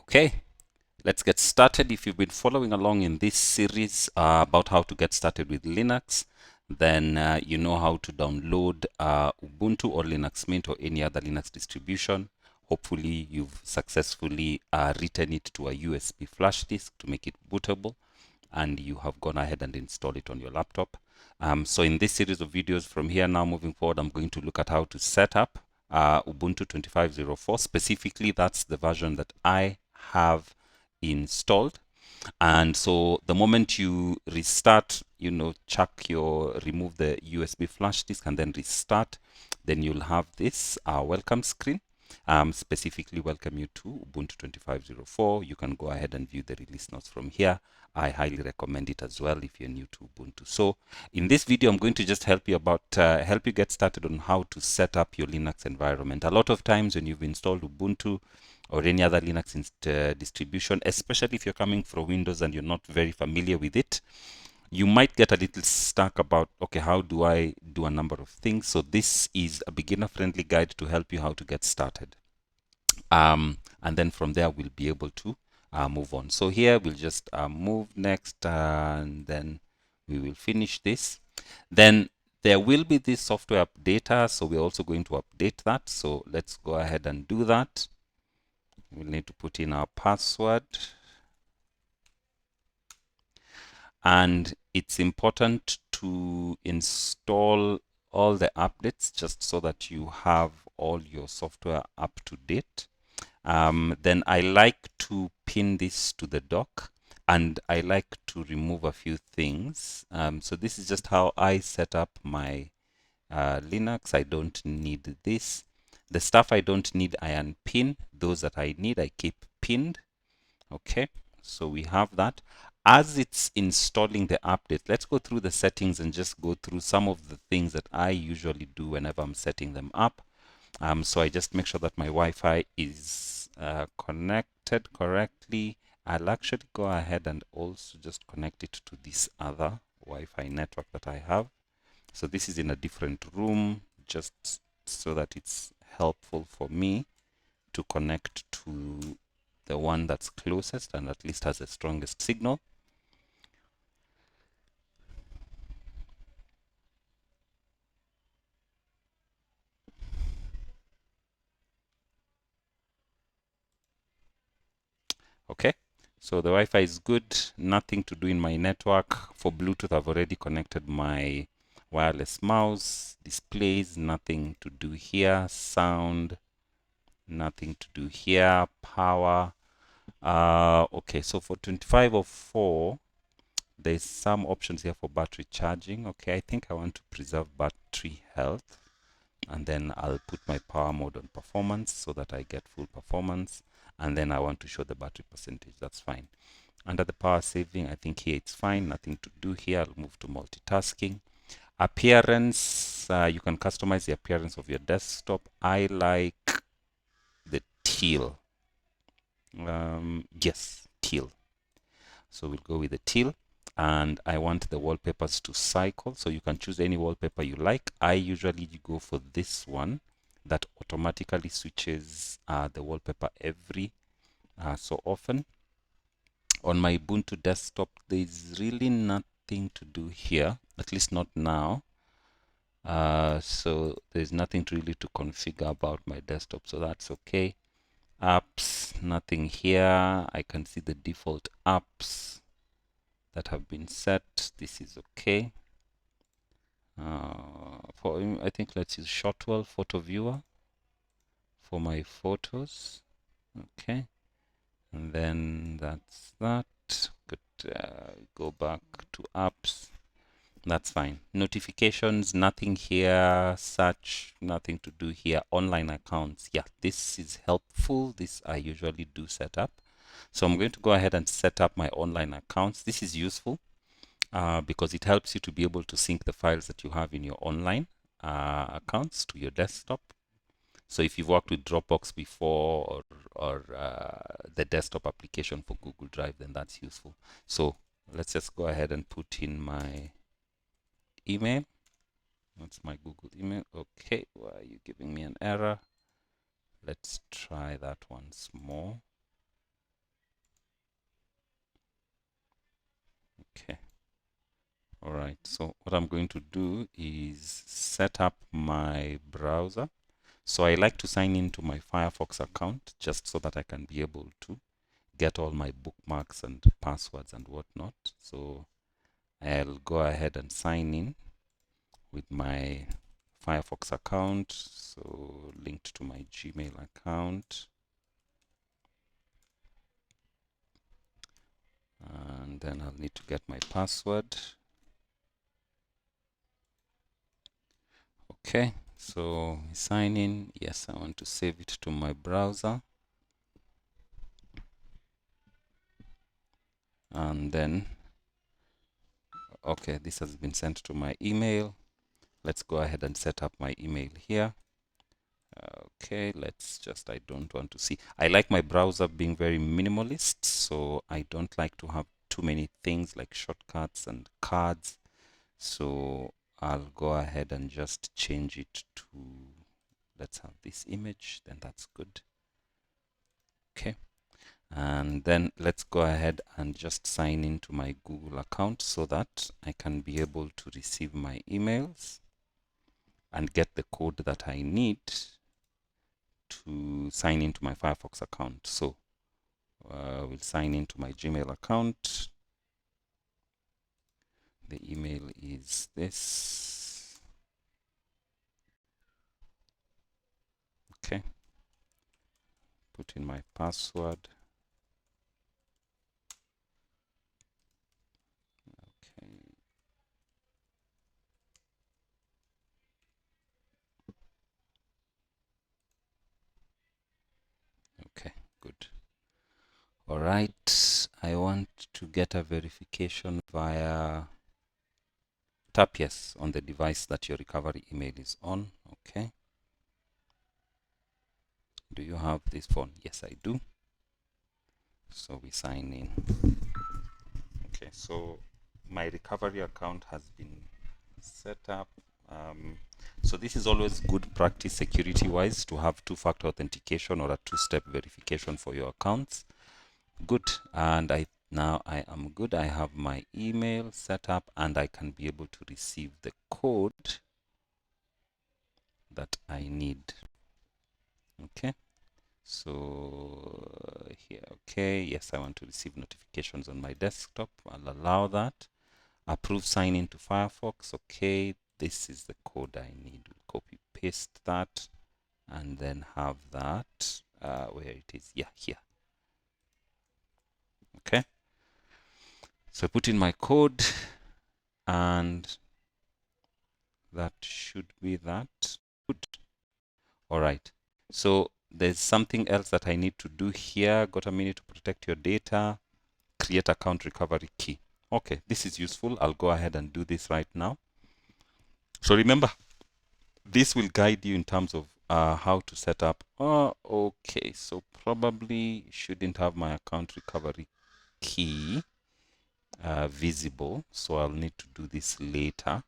Okay, let's get started. If you've been following along in this series about how to get started with Linux, then you know how to download Ubuntu or Linux Mint or any other Linux distribution. Hopefully, you've successfully written it to a USB flash disk to make it bootable, and you have gone ahead and installed it on your laptop. So in this series of videos from here now moving forward, I'm going to look at how to set up Ubuntu 25.04. Specifically, that's the version that I have installed. And so the moment you restart, remove the USB flash disk and then restart, then you'll have this welcome screen. Specifically welcome you to Ubuntu 25.04. You can go ahead and view the release notes from here. I highly recommend it as well if you're new to Ubuntu. So in this video, I'm going to just help you get started on how to set up your Linux environment. A lot of times when you've installed Ubuntu or any other Linux distribution, especially if you're coming from Windows and you're not very familiar with it, you might get a little stuck about, okay, how do I do a number of things? So this is a beginner-friendly guide to help you how to get started. And then from there, we'll be able to move on. So here, we'll just move next, and then we will finish this. Then there will be this software updater, so we're also going to update that. So let's go ahead and do that. We'll need to put in our password. And it's important to install all the updates just so that you have all your software up to date. Then I like to pin this to the dock, and I like to remove a few things. So this is just how I set up my Linux. I don't need this. The stuff I don't need, I unpin. Those that I need, I keep pinned. Okay, so we have that. As it's installing the update, let's go through the settings and just go through some of the things that I usually do whenever I'm setting them up. So I just make sure that my Wi-Fi is connected correctly. I'll actually go ahead and also just connect it to this other Wi-Fi network that I have. So this is in a different room, just so that it's helpful for me to connect to the one that's closest and at least has the strongest signal. Okay, so the Wi-Fi is good, nothing to do in my network. For Bluetooth, I've already connected my wireless mouse. Displays, nothing to do here. Sound, nothing to do here. Power. Okay, so for 25.04, there's some options here for battery charging. Okay, I think I want to preserve battery health, and then I'll put my power mode on performance so that I get full performance, and then I want to show the battery percentage. That's fine. Under the power saving, I think here it's fine, nothing to do here. I'll move to multitasking. Appearance, you can customize the appearance of your desktop. I like the teal. Yes, teal. So we'll go with the teal. And I want the wallpapers to cycle, so you can choose any wallpaper you like. I usually go for this one that automatically switches the wallpaper every so often. On my Ubuntu desktop, there's really nothing to do here, at least not now. So there's nothing really to configure about my desktop, so that's okay. Apps, nothing here. I can see the default apps that have been set. This is okay. I think let's use Shotwell Photo Viewer for my photos. Okay, and then that's that. Good. Go back to apps. That's fine. Notifications, nothing here. Search, nothing to do here. Online accounts, yeah, this is helpful. This I usually do set up. So I'm going to go ahead and set up my online accounts. This is useful because it helps you to be able to sync the files that you have in your online accounts to your desktop. So if you've worked with Dropbox before, or the desktop application for Google Drive, then that's useful. So let's just go ahead and put in my email. That's my Google email. Okay, why are you giving me an error? Let's try that once more. Okay. All right. So what I'm going to do is set up my browser. So I like to sign into my Firefox account just so that I can be able to get all my bookmarks and passwords and whatnot. So I'll go ahead and sign in with my Firefox account. So linked to my Gmail account. And then I'll need to get my password. Okay, so sign in. Yes, I want to save it to my browser. And then, okay, this has been sent to my email. Let's go ahead and set up my email here. Okay, I don't want to see. I like my browser being very minimalist, so I don't like to have too many things like shortcuts and cards. So I'll go ahead and just change it to, let's have this image, then that's good. Okay. And then let's go ahead and just sign into my Google account so that I can be able to receive my emails and get the code that I need to sign into my Firefox account. So we'll sign into my Gmail account. The email is this. Okay. Put in my password. Okay. Okay, good. All right. I want to get a verification via tap yes on the device that your recovery email is on. Okay. Do you have this phone? Yes, I do. So we sign in. Okay, so my recovery account has been set up. So this is always good practice security wise to have two-factor authentication or a two-step verification for your accounts. Good. And now I am good. I have my email set up and I can be able to receive the code that I need. Okay. So here, okay, yes, I want to receive notifications on my desktop. I'll allow that. Approve sign into Firefox. Okay, this is the code I need. We'll copy paste that and then have that where it is. Yeah, here. Okay. So I put in my code and that should be that. Good. All right. So there's something else that I need to do here. Got a minute to protect your data. Create account recovery key. Okay, this is useful. I'll go ahead and do this right now. So remember, this will guide you in terms of how to set up. Okay, so probably shouldn't have my account recovery key visible. So I'll need to do this later.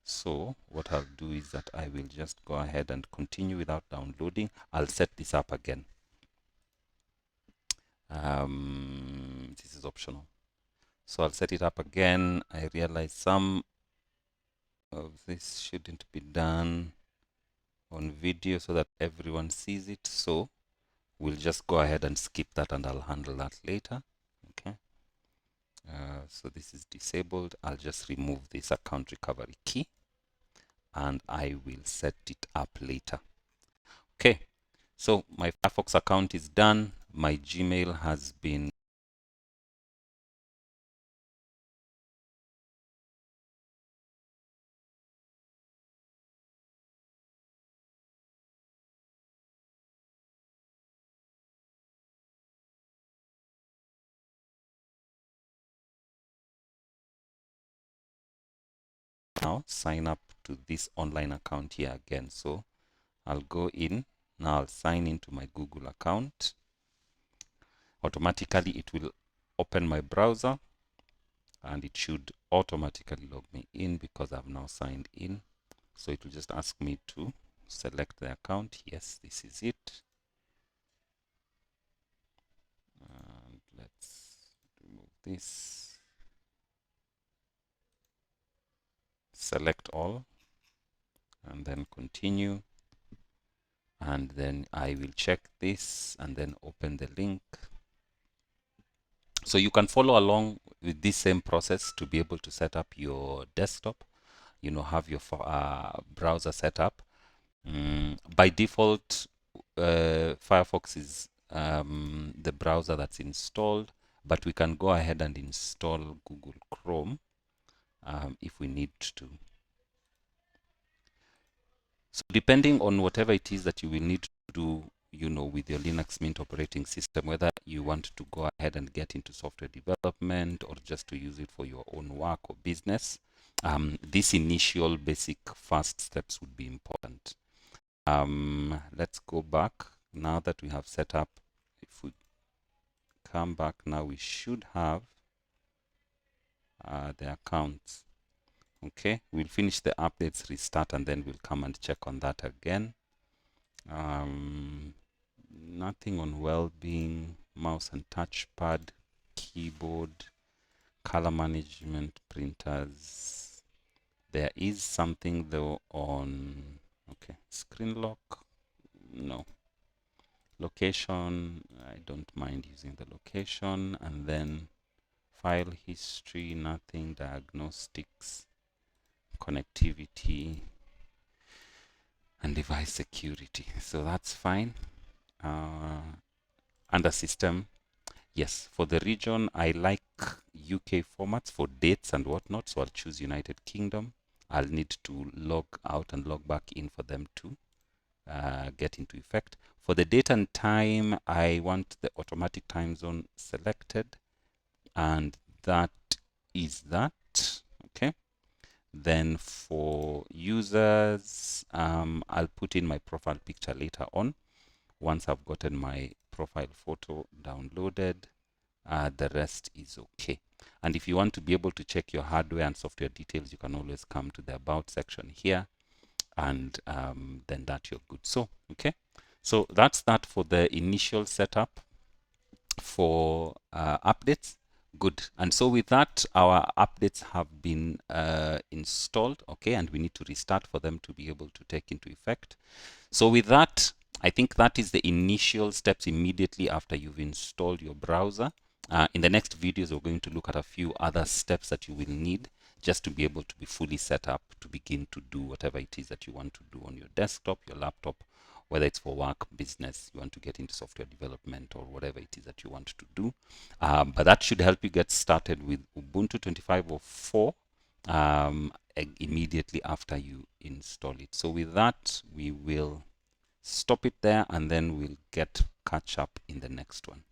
So what I'll do is that I will just go ahead and continue without downloading. I'll set this up again. This is optional. So I'll set it up again. I realize some of this shouldn't be done on video so that everyone sees it. So we'll just go ahead and skip that and I'll handle that later. Okay. So this is disabled. I'll just remove this account recovery key and I will set it up later. Okay. So my Firefox account is done. My Gmail has been now sign up to this online account here again. So I'll go in. Now I'll sign into my Google account. Automatically it will open my browser and it should automatically log me in because I've now signed in. So it will just ask me to select the account. Yes, this is it. And let's remove this. select all and then continue, and then I will check this and then open the link. So you can follow along with this same process to be able to set up your desktop, have your browser set up. By default, Firefox is the browser that's installed, but we can go ahead and install Google Chrome if we need to. So depending on whatever it is that you will need to do, with your Linux Mint operating system, whether you want to go ahead and get into software development or just to use it for your own work or business, these initial basic first steps would be important. Let's go back. Now that we have set up, if we come back now, we should have the accounts. Okay, we'll finish the updates, restart, and then we'll come and check on that again. Nothing on well-being, mouse and touchpad, keyboard, color management, printers. There is something though on, okay, screen lock, no. Location, I don't mind using the location, and then file history, nothing, diagnostics, connectivity, and device security. So that's fine. Under system, yes, for the region, I like UK formats for dates and whatnot, so I'll choose United Kingdom. I'll need to log out and log back in for them to get into effect. For the date and time, I want the automatic time zone selected, and that is that. Okay. Then for users, I'll put in my profile picture later on. Once I've gotten my profile photo downloaded, the rest is okay. And if you want to be able to check your hardware and software details, you can always come to the About section here, and then that you're good. So, okay. So that's that for the initial setup for updates. Good. And so with that, our updates have been installed, okay, and we need to restart for them to be able to take into effect. So with that, I think that is the initial steps immediately after you've installed your browser. In the next videos, we're going to look at a few other steps that you will need just to be able to be fully set up to begin to do whatever it is that you want to do on your desktop, your laptop, whether it's for work, business, you want to get into software development, or whatever it is that you want to do. But that should help you get started with Ubuntu 25.04 immediately after you install it. So with that, we will stop it there, and then we'll catch up in the next one.